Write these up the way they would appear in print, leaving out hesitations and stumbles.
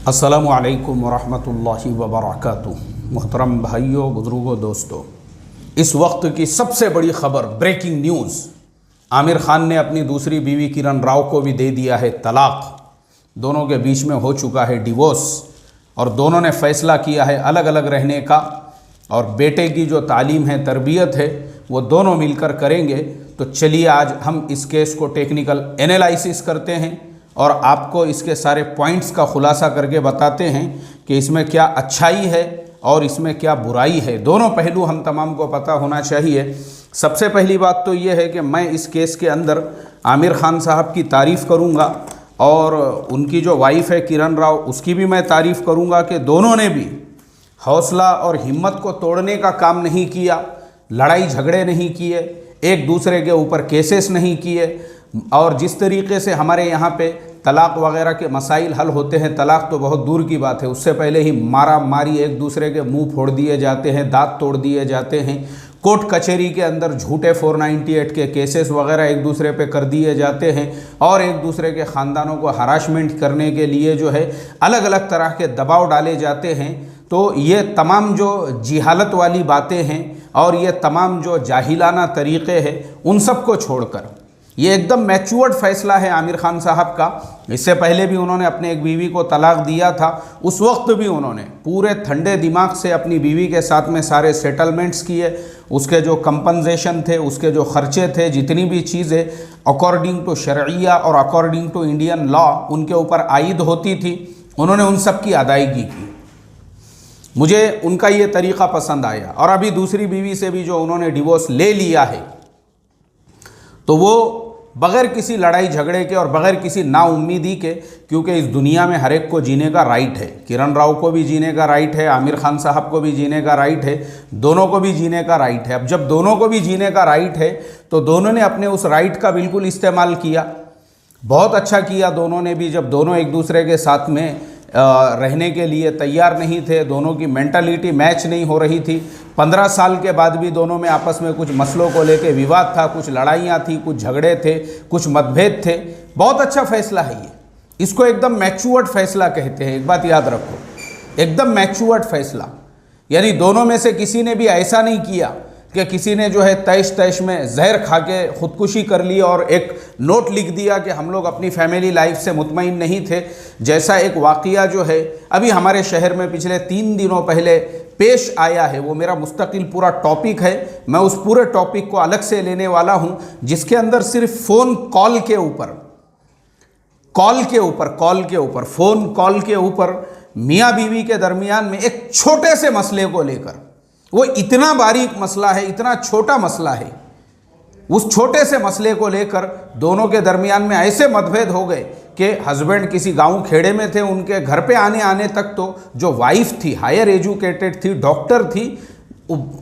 अस्सलामु अलैकुम वरहमतुल्लाहि वबरकातुहू। मोहतरम भाइयों, बुजुर्गों, दोस्तों, इस वक्त की सबसे बड़ी खबर, ब्रेकिंग न्यूज़, आमिर खान ने अपनी दूसरी बीवी किरण राव को भी दे दिया है तलाक। दोनों के बीच में हो चुका है डिवोर्स और दोनों ने फैसला किया है अलग अलग रहने का, और बेटे की जो तालीम है, तरबियत है, वो दोनों मिलकर करेंगे। तो चलिए आज हम इस केस को टेक्निकल एनालिसिस करते हैं और आपको इसके सारे पॉइंट्स का खुलासा करके बताते हैं कि इसमें क्या अच्छाई है और इसमें क्या बुराई है। दोनों पहलू हम तमाम को पता होना चाहिए। सबसे पहली बात तो ये है कि मैं इस केस के अंदर आमिर खान साहब की तारीफ़ करूँगा और उनकी जो वाइफ है किरण राव, उसकी भी मैं तारीफ़ करूँगा कि दोनों ने भी हौसला और हिम्मत को तोड़ने का काम नहीं किया, लड़ाई झगड़े नहीं किए, एक दूसरे के ऊपर केसेस नहीं किए। और जिस तरीके से हमारे यहाँ पे तलाक़ वग़ैरह के मसाइल हल होते हैं, तलाक़ तो बहुत दूर की बात है, उससे पहले ही मारा मारी, एक दूसरे के मुंह फोड़ दिए जाते हैं, दांत तोड़ दिए जाते हैं, कोर्ट कचहरी के अंदर झूठे 498 के केसेस वग़ैरह एक दूसरे पे कर दिए जाते हैं और एक दूसरे के ख़ानदानों को हरासमेंट करने के लिए जो है अलग अलग तरह के दबाव डाले जाते हैं। तो ये तमाम जो जिहालत वाली बातें हैं और ये तमाम जो जाहिलाना तरीक़े हैं, उन सब को छोड़कर ये एकदम मैच्योर्ड फैसला है आमिर खान साहब का। इससे पहले भी उन्होंने अपने एक बीवी को तलाक दिया था, उस वक्त भी उन्होंने पूरे ठंडे दिमाग से अपनी बीवी के साथ में सारे सेटलमेंट्स किए, उसके जो कंपनसेशन थे, उसके जो खर्चे थे, जितनी भी चीज़ें अकॉर्डिंग टू शरइया और अकॉर्डिंग टू इंडियन लॉ उनके ऊपर आयद होती थी, उन्होंने उन सब की अदायगी की। मुझे उनका ये तरीक़ा पसंद आया। और अभी दूसरी बीवी से भी जो उन्होंने डिवोर्स ले लिया है, तो वो बग़ैर किसी लड़ाई झगड़े के और बग़ैर किसी नाउम्मीदी के, क्योंकि इस दुनिया में हर एक को जीने का राइट है। किरण राव को भी जीने का राइट है, आमिर खान साहब को भी जीने का राइट है, दोनों को भी जीने का राइट है। अब जब दोनों को भी जीने का राइट है तो दोनों ने अपने उस राइट का बिल्कुल इस्तेमाल किया, बहुत अच्छा किया दोनों ने भी। जब दोनों एक दूसरे के साथ में रहने के लिए तैयार नहीं थे, दोनों की मेंटालिटी मैच नहीं हो रही थी, 15 साल के बाद भी दोनों में आपस में कुछ मसलों को लेकर विवाद था, कुछ लड़ाइयाँ थी, कुछ झगड़े थे, कुछ मतभेद थे। बहुत अच्छा फैसला है ये, इसको एकदम मैच्योर्ड फैसला कहते हैं। एक बात याद रखो, एकदम मैच्योर्ड फैसला, यानी दोनों में से किसी ने भी ऐसा नहीं किया कि किसी ने जो है तैश तैश में जहर खा के ख़ुदकुशी कर ली और एक नोट लिख दिया कि हम लोग अपनी फैमिली लाइफ से मुतमईन नहीं थे। जैसा एक वाक़या जो है अभी हमारे शहर में पिछले 3 दिनों पहले पेश आया है, वो मेरा मुस्तकिल पूरा टॉपिक है। मैं उस पूरे टॉपिक को अलग से लेने वाला हूँ, जिसके अंदर सिर्फ फ़ोन कॉल के ऊपर मियाँ बीवी के दरमियान में एक छोटे से मसले को लेकर, वो इतना बारीक मसला है, इतना छोटा मसला है, उस छोटे से मसले को लेकर दोनों के दरमियान में ऐसे मतभेद हो गए कि हस्बैंड किसी गांव खेड़े में थे, उनके घर पे आने तक तो जो वाइफ थी हायर एजुकेटेड थी, डॉक्टर थी।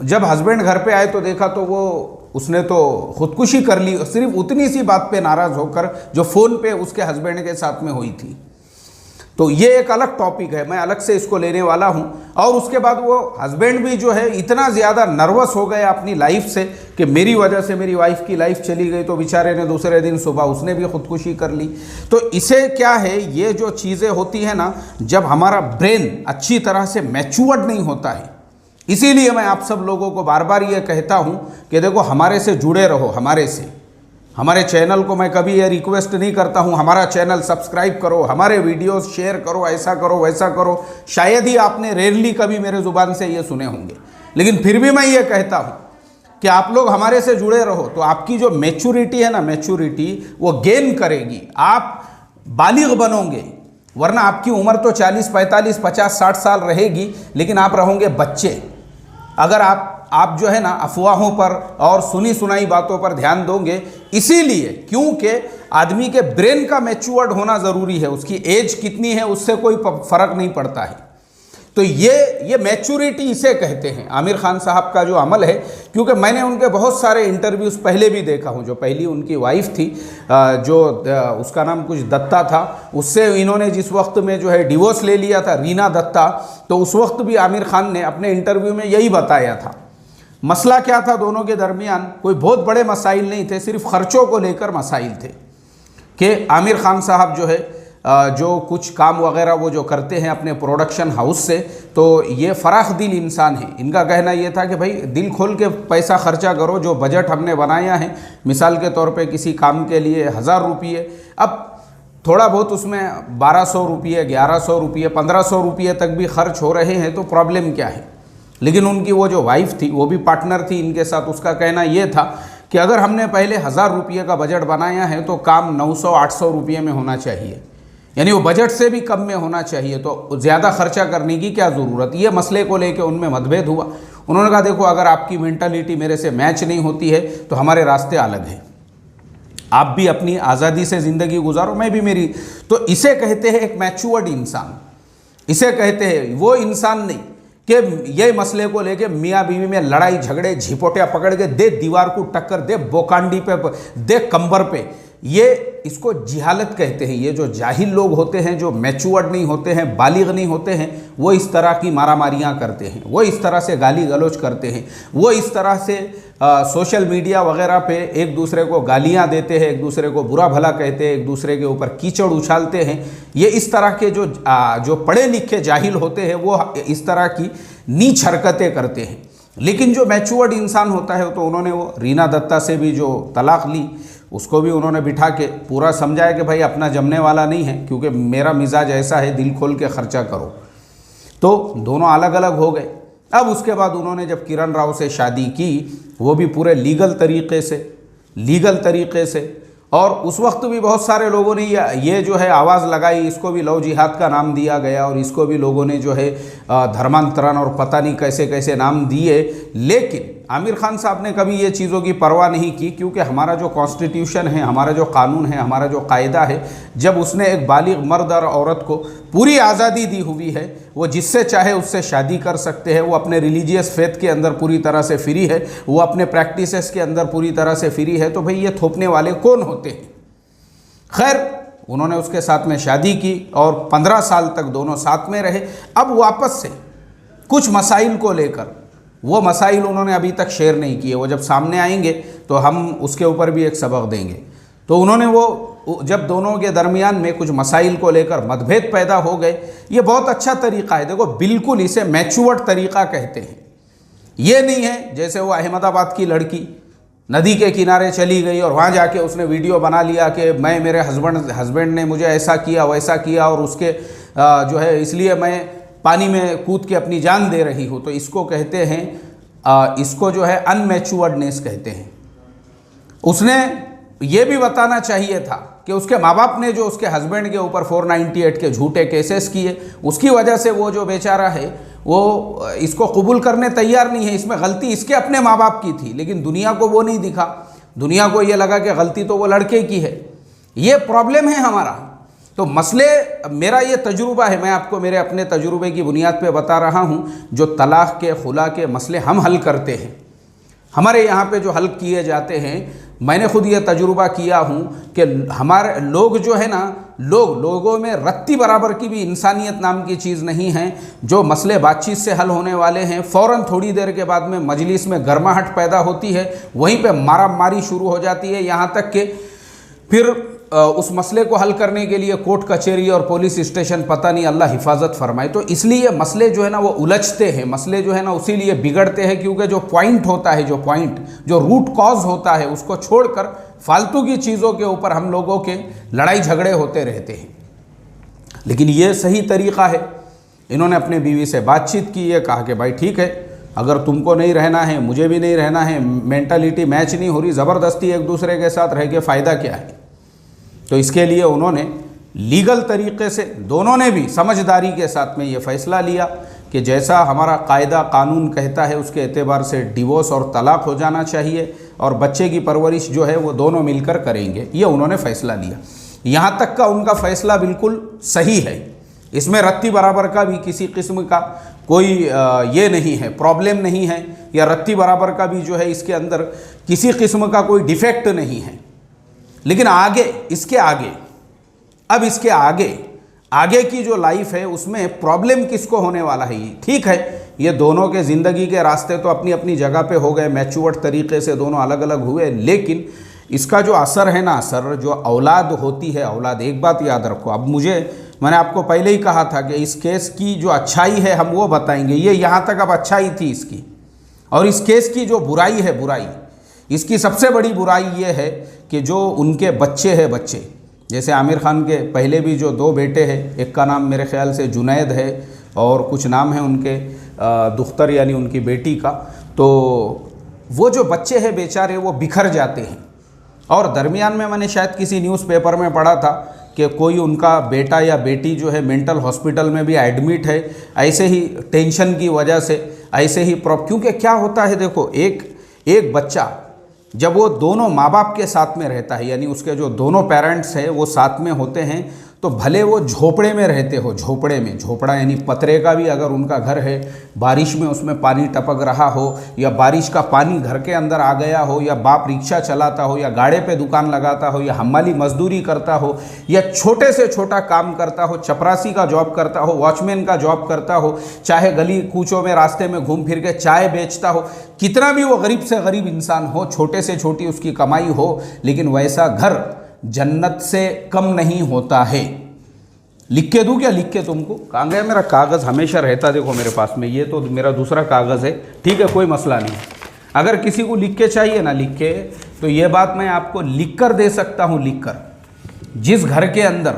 जब हस्बैंड घर पे आए तो देखा तो उसने तो खुदकुशी कर ली, सिर्फ उतनी सी बात पे नाराज़ होकर जो फ़ोन पे उसके हस्बैंड के साथ में हुई थी। तो ये एक अलग टॉपिक है, मैं अलग से इसको लेने वाला हूँ। और उसके बाद वो हस्बैंड भी जो है इतना ज़्यादा नर्वस हो गया अपनी लाइफ से कि मेरी वजह से मेरी वाइफ की लाइफ चली गई, तो बेचारे ने दूसरे दिन सुबह उसने भी खुदकुशी कर ली। तो इसे क्या है, ये जो चीज़ें होती हैं ना, जब हमारा ब्रेन अच्छी तरह से मैच्योर्ड नहीं होता है, इसीलिए मैं आप सब लोगों को बार बार ये कहता हूँ कि देखो हमारे से जुड़े रहो, हमारे चैनल को मैं कभी ये रिक्वेस्ट नहीं करता हूँ हमारा चैनल सब्सक्राइब करो, हमारे वीडियोस शेयर करो, ऐसा करो वैसा करो। शायद ही आपने रेयरली कभी मेरे ज़ुबान से ये सुने होंगे, लेकिन फिर भी मैं ये कहता हूँ कि आप लोग हमारे से जुड़े रहो, तो आपकी जो मैच्योरिटी है ना, मैच्योरिटी वो गेन करेगी, आप बालिग बनोगे। वरना आपकी उम्र तो 40, 45, 50, 60 साल रहेगी, लेकिन आप रहोगे बच्चे। अगर आप जो है ना अफवाहों पर और सुनी सुनाई बातों पर ध्यान दोगे, इसीलिए क्योंकि आदमी के ब्रेन का मैच्योर्ड होना ज़रूरी है, उसकी एज कितनी है उससे कोई फ़र्क नहीं पड़ता है। तो ये मैच्योरिटी इसे कहते हैं आमिर खान साहब का जो अमल है। क्योंकि मैंने उनके बहुत सारे इंटरव्यूज़ पहले भी देखा हूँ। जो पहली उनकी वाइफ थी, जो उसका नाम कुछ दत्ता था, उससे इन्होंने जिस वक्त में जो है डिवोर्स ले लिया था, रीना दत्ता, तो उस वक्त भी आमिर खान ने अपने इंटरव्यू में यही बताया था। मसला क्या था दोनों के दरमियान, कोई बहुत बड़े मसाइल नहीं थे, सिर्फ ख़र्चों को लेकर मसाइल थे कि आमिर खान साहब जो है जो कुछ काम वगैरह वो जो करते हैं अपने प्रोडक्शन हाउस से, तो ये फराख दिल इंसान है। इनका कहना ये था कि भाई दिल खोल के पैसा खर्चा करो, जो बजट हमने बनाया है मिसाल के तौर पे किसी काम के लिए 1000 रुपये, अब थोड़ा बहुत उसमें 1200 रुपये, 1100 रुपये, 1500 रुपये तक भी खर्च हो रहे हैं तो प्रॉब्लम क्या है। लेकिन उनकी वो जो वाइफ थी, वो भी पार्टनर थी इनके साथ, उसका कहना ये था कि अगर हमने पहले 1000 रुपये का बजट बनाया है तो काम 900-800 रुपये में होना चाहिए, यानी वो बजट से भी कम में होना चाहिए, तो ज़्यादा खर्चा करने की क्या ज़रूरत। ये मसले को लेके उनमें मतभेद हुआ। उन्होंने कहा देखो, अगर आपकी मेंटालिटी मेरे से मैच नहीं होती है तो हमारे रास्ते अलग हैं, आप भी अपनी आज़ादी से ज़िंदगी गुजारो, मैं भी मेरी। तो इसे कहते हैं एक मैच्योर्ड इंसान, इसे कहते हैं वो इंसान नहीं कि ये मसले को लेके मियाँ बीवी में लड़ाई झगड़े, झिपोटिया पकड़ के दे दीवार को टक्कर, दे बोकांडी पे, दे कंबर पे, ये इसको जिहालत कहते हैं। ये जो जाहिल लोग होते हैं, जो मैच्योर्ड नहीं होते हैं, बालिग नहीं होते हैं, वो इस तरह की मारामारियाँ करते हैं, वो इस तरह से गाली गलौज करते हैं, वो इस तरह से सोशल मीडिया वगैरह पे एक दूसरे को गालियाँ देते हैं, एक दूसरे को बुरा भला कहते हैं, एक दूसरे के ऊपर कीचड़ उछालते हैं। ये इस तरह के जो पढ़े लिखे जाहिल होते हैं वो इस तरह की नीच हरकतें करते हैं। लेकिन जो मैच्योर्ड इंसान होता है तो उन्होंने वो रीना दत्ता से भी जो तलाक ली, उसको भी उन्होंने बिठा के पूरा समझाया कि भाई अपना जमने वाला नहीं है, क्योंकि मेरा मिजाज ऐसा है, दिल खोल के खर्चा करो। तो दोनों अलग अलग हो गए। अब उसके बाद उन्होंने जब किरण राव से शादी की, वो भी पूरे लीगल तरीक़े से, और उस वक्त भी बहुत सारे लोगों ने ये जो है आवाज़ लगाई, इसको भी लव जिहाद का नाम दिया गया, और इसको भी लोगों ने जो है धर्मांतरण और पता नहीं कैसे कैसे नाम दिए। लेकिन आमिर खान साहब ने कभी ये चीज़ों की परवाह नहीं की, क्योंकि हमारा जो कॉन्स्टिट्यूशन है, हमारा जो कानून है, हमारा जो कायदा है, जब उसने एक बालिग मर्द और औरत को पूरी आज़ादी दी हुई है, वो जिससे चाहे उससे शादी कर सकते हैं, वो अपने रिलीजियस फेथ के अंदर पूरी तरह से फ्री है, वो अपने प्रैक्टिसेस के अंदर पूरी तरह से फ्री है, तो भाई ये थोपने वाले कौन होते हैं। खैर, उन्होंने उसके साथ में शादी की और 15 साल तक दोनों साथ में रहे। अब वापस से कुछ मसाइल को लेकर, वो मसाइल उन्होंने अभी तक शेयर नहीं किए, वो जब सामने आएंगे तो हम उसके ऊपर भी एक सबक देंगे। तो उन्होंने वो जब दोनों के दरमियान में कुछ मसाइल को लेकर मतभेद पैदा हो गए, ये बहुत अच्छा तरीक़ा है। देखो, बिल्कुल इसे मैच्योर्ड तरीक़ा कहते हैं। ये नहीं है जैसे वो अहमदाबाद की लड़की नदी के किनारे चली गई और वहाँ जाके उसने वीडियो बना लिया कि मैं, मेरे हस्बैंड ने मुझे ऐसा किया वैसा किया, और उसके जो है इसलिए मैं पानी में कूद के अपनी जान दे रही हूँ। तो इसको कहते हैं, इसको जो है अनमैच्योर्डनेस कहते हैं। उसने ये भी बताना चाहिए था कि उसके माँ बाप ने जो उसके हस्बैंड के ऊपर 498 के झूठे केसेस किए, उसकी वजह से वो जो बेचारा है वो इसको कबूल करने तैयार नहीं है। इसमें गलती इसके अपने माँ बाप की थी, लेकिन दुनिया को वो नहीं दिखा। दुनिया को ये लगा कि गलती तो वो लड़के की है। ये प्रॉब्लम है हमारा। तो मसले, मेरा ये तजुर्बा है, मैं आपको मेरे अपने तजुर्बे की बुनियाद पे बता रहा हूँ। जो तलाक़ के, खुला के मसले हम हल करते हैं, हमारे यहाँ पे जो हल किए जाते हैं, मैंने खुद ये तजुर्बा किया हूँ कि हमारे लोग जो है ना, लोगों में रत्ती बराबर की भी इंसानियत नाम की चीज़ नहीं है। जो मसले बातचीत से हल होने वाले हैं, फ़ौरन थोड़ी देर के बाद में मजलिस में गर्माहट पैदा होती है, वहीं पे मारामारी शुरू हो जाती है, यहाँ तक कि फिर उस मसले को हल करने के लिए कोर्ट कचहरी और पुलिस स्टेशन, पता नहीं, अल्लाह हिफाजत फरमाए। तो इसलिए मसले जो है ना वो उलझते हैं, मसले जो है ना उसी लिए बिगड़ते हैं, क्योंकि जो पॉइंट होता है, जो रूट कॉज होता है, उसको छोड़कर फालतू की चीज़ों के ऊपर हम लोगों के लड़ाई झगड़े होते रहते हैं। लेकिन ये सही तरीक़ा है। इन्होंने अपने बीवी से बातचीत की, ये कहा कि भाई ठीक है, अगर तुमको नहीं रहना है, मुझे भी नहीं रहना है, मेंटालिटी मैच नहीं हो रही, ज़बरदस्ती एक दूसरे के साथ रह के फ़ायदा क्या है। तो इसके लिए उन्होंने लीगल तरीक़े से, दोनों ने भी समझदारी के साथ में ये फ़ैसला लिया कि जैसा हमारा कायदा कानून कहता है उसके एतबार से डिवोर्स और तलाक़ हो जाना चाहिए, और बच्चे की परवरिश जो है वो दोनों मिलकर करेंगे। ये उन्होंने फ़ैसला लिया। यहाँ तक का उनका फ़ैसला बिल्कुल सही है। इसमें रत्ती बराबर का भी किसी किस्म का कोई ये नहीं है, प्रॉब्लम नहीं है, या रत्ती बराबर का भी जो है इसके अंदर किसी किस्म का कोई डिफेक्ट नहीं है। लेकिन आगे, इसके आगे, अब इसके आगे की जो लाइफ है उसमें प्रॉब्लम किसको होने वाला है। ठीक है, ये दोनों के ज़िंदगी के रास्ते तो अपनी अपनी जगह पे हो गए, मैच्योर्ड तरीक़े से दोनों अलग अलग हुए, लेकिन इसका जो असर है ना, असर जो औलाद होती है, औलाद, एक बात याद रखो, अब मैंने आपको पहले ही कहा था कि इस केस की जो अच्छाई है हम वो बताएंगे, ये यहाँ तक अब अच्छाई थी इसकी, और इस केस की जो बुराई है, बुराई, इसकी सबसे बड़ी बुराई ये है कि जो उनके बच्चे हैं, बच्चे जैसे आमिर खान के पहले भी जो 2 बेटे हैं, एक का नाम मेरे ख्याल से जुनैद है और कुछ नाम है उनके दुख्तर यानी उनकी बेटी का, तो वो जो बच्चे हैं बेचारे वो बिखर जाते हैं। और दरमियान में मैंने शायद किसी न्यूज़पेपर में पढ़ा था कि कोई उनका बेटा या बेटी जो है मेंटल हॉस्पिटल में भी एडमिट है, ऐसे ही टेंशन की वजह से, ऐसे ही क्योंकि क्या होता है देखो, एक बच्चा जब वो दोनों माँ बाप के साथ में रहता है, यानी उसके जो दोनों पेरेंट्स हैं वो साथ में होते हैं, तो भले वो झोपड़े में रहते हो, झोपड़े में, झोपड़ा यानी पतरे का भी अगर उनका घर है, बारिश में उसमें पानी टपक रहा हो, या बारिश का पानी घर के अंदर आ गया हो, या बाप रिक्शा चलाता हो, या गाड़े पे दुकान लगाता हो, या हमाली मजदूरी करता हो, या छोटे से छोटा काम करता हो, चपरासी का जॉब करता हो, वॉचमैन का जॉब करता हो, चाहे गली कूचों में रास्ते में घूम फिर के चाय बेचता हो, कितना भी वो गरीब से गरीब इंसान हो, छोटे से छोटी उसकी कमाई हो, लेकिन वैसा घर जन्नत से कम नहीं होता है। लिख के दूँ क्या, लिख के तुमको? कहाँ गया मेरा कागज़? हमेशा रहता देखो मेरे पास में, ये तो मेरा दूसरा कागज़ है, ठीक है, कोई मसला नहीं। अगर किसी को लिख के चाहिए ना, लिख के, तो ये बात मैं आपको लिख कर दे सकता हूँ, लिख कर। जिस घर के अंदर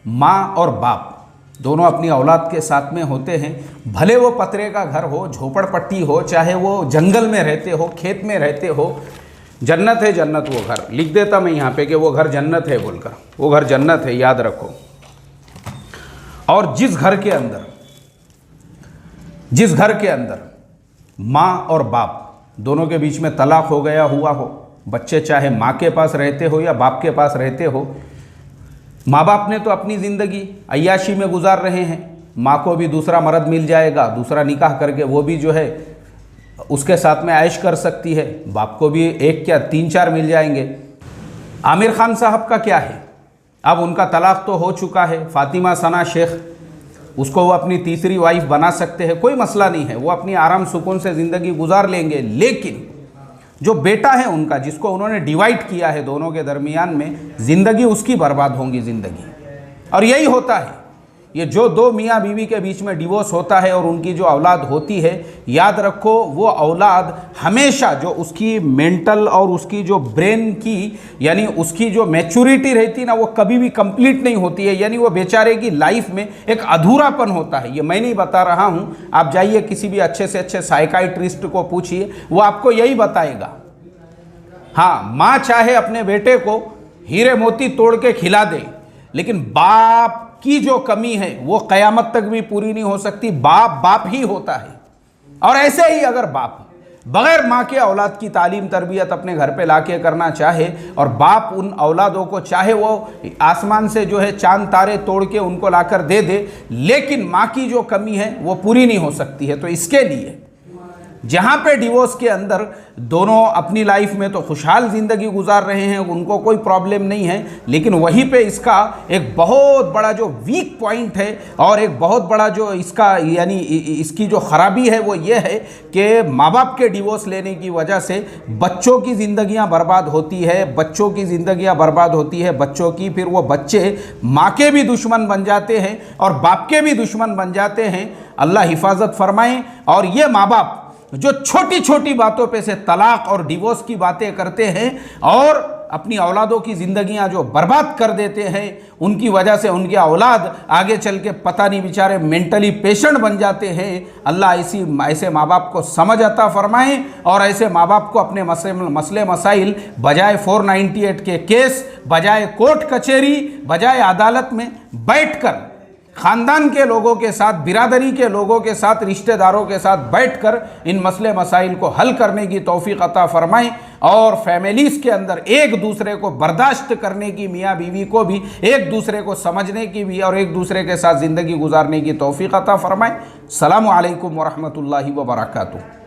माँ और बाप दोनों अपनी औलाद के साथ में होते हैं, भले वो पतरे का घर हो, झोपड़पट्टी हो, चाहे वो जंगल में रहते हो, खेत में रहते हो, जन्नत है, जन्नत वो घर। लिख देता मैं यहाँ पे कि वो घर जन्नत है बोलकर, वो घर जन्नत है, याद रखो। और जिस घर के अंदर माँ और बाप दोनों के बीच में तलाक हो गया हुआ हो, बच्चे चाहे माँ के पास रहते हो या बाप के पास रहते हो, माँ बाप ने तो अपनी ज़िंदगी अय्याशी में गुजार रहे हैं, माँ को भी दूसरा मर्द मिल जाएगा, दूसरा निकाह करके वो भी जो है उसके साथ में ऐश कर सकती है, बाप को भी 1 क्या 3-4 मिल जाएंगे। आमिर खान साहब का क्या है, अब उनका तलाक तो हो चुका है, फातिमा सना शेख, उसको वो अपनी तीसरी वाइफ बना सकते हैं, कोई मसला नहीं है, वो अपनी आराम सुकून से ज़िंदगी गुजार लेंगे। लेकिन जो बेटा है उनका, जिसको उन्होंने डिवाइड किया है दोनों के दरमियान में, ज़िंदगी उसकी बर्बाद होंगी ज़िंदगी। और यही होता है, ये जो 2 मियाँ बीवी के बीच में डिवोर्स होता है और उनकी जो औलाद होती है, याद रखो वो औलाद हमेशा जो उसकी मेंटल और उसकी जो ब्रेन की यानी उसकी जो मैच्योरिटी रहती ना, वो कभी भी कंप्लीट नहीं होती है, यानी वो बेचारे की लाइफ में एक अधूरापन होता है। ये मैं नहीं बता रहा हूँ, आप जाइए किसी भी अच्छे से अच्छे साइकाइट्रिस्ट को पूछिए, वो आपको यही बताएगा। हाँ, माँ चाहे अपने बेटे को हीरे मोती तोड़ के खिला दे, लेकिन बाप की जो कमी है वो कयामत तक भी पूरी नहीं हो सकती। बाप ही होता है। और ऐसे ही अगर बाप बगैर माँ के औलाद की तालीम तरबियत अपने घर पे लाके करना चाहे, और बाप उन औलादों को चाहे वो आसमान से जो है चांद तारे तोड़ के उनको लाकर दे दे, लेकिन माँ की जो कमी है वो पूरी नहीं हो सकती है। तो इसके लिए जहाँ पे डिवोर्स के अंदर दोनों अपनी लाइफ में तो खुशहाल ज़िंदगी गुजार रहे हैं, उनको कोई प्रॉब्लम नहीं है, लेकिन वहीं पे इसका एक बहुत बड़ा जो वीक पॉइंट है और एक बहुत बड़ा जो इसका यानी इसकी जो ख़राबी है वो ये है कि माँ बाप के डिवोर्स लेने की वजह से बच्चों की ज़िंदगियाँ बर्बाद होती है, बच्चों की ज़िंदगियाँ बर्बाद होती है, बच्चों की, फिर वो बच्चे माँ के भी दुश्मन बन जाते हैं और बाप के भी दुश्मन बन जाते हैं। अल्लाह हिफाजत फरमाएँ। और ये माँ बाप जो छोटी छोटी बातों पे से तलाक और डिवोर्स की बातें करते हैं और अपनी औलादों की ज़िंदगियां जो बर्बाद कर देते हैं, उनकी वजह से उनकी औलाद आगे चल के पता नहीं बेचारे मेंटली पेशेंट बन जाते हैं। अल्लाह ऐसे माँ बाप को समझ अता फरमाएं और ऐसे माँ बाप को अपने मसले मसाइल बजाय 498 के केस, बजाय कोर्ट कचहरी, बजाय अदालत में बैठकर ख़ानदान के लोगों के साथ, बिरादरी के लोगों के साथ, रिश्तेदारों के साथ बैठकर इन मसले मसाइल को हल करने की तौफीक अता फरमाएं और फैमिलीज़ के अंदर एक दूसरे को बर्दाश्त करने की, मियाँ बीवी को भी एक दूसरे को समझने की भी और एक दूसरे के साथ ज़िंदगी गुजारने की तौफीक अता फरमाएं। अस्सलामु अलैकुम व रहमतुल्लाहि व बरकातुहू।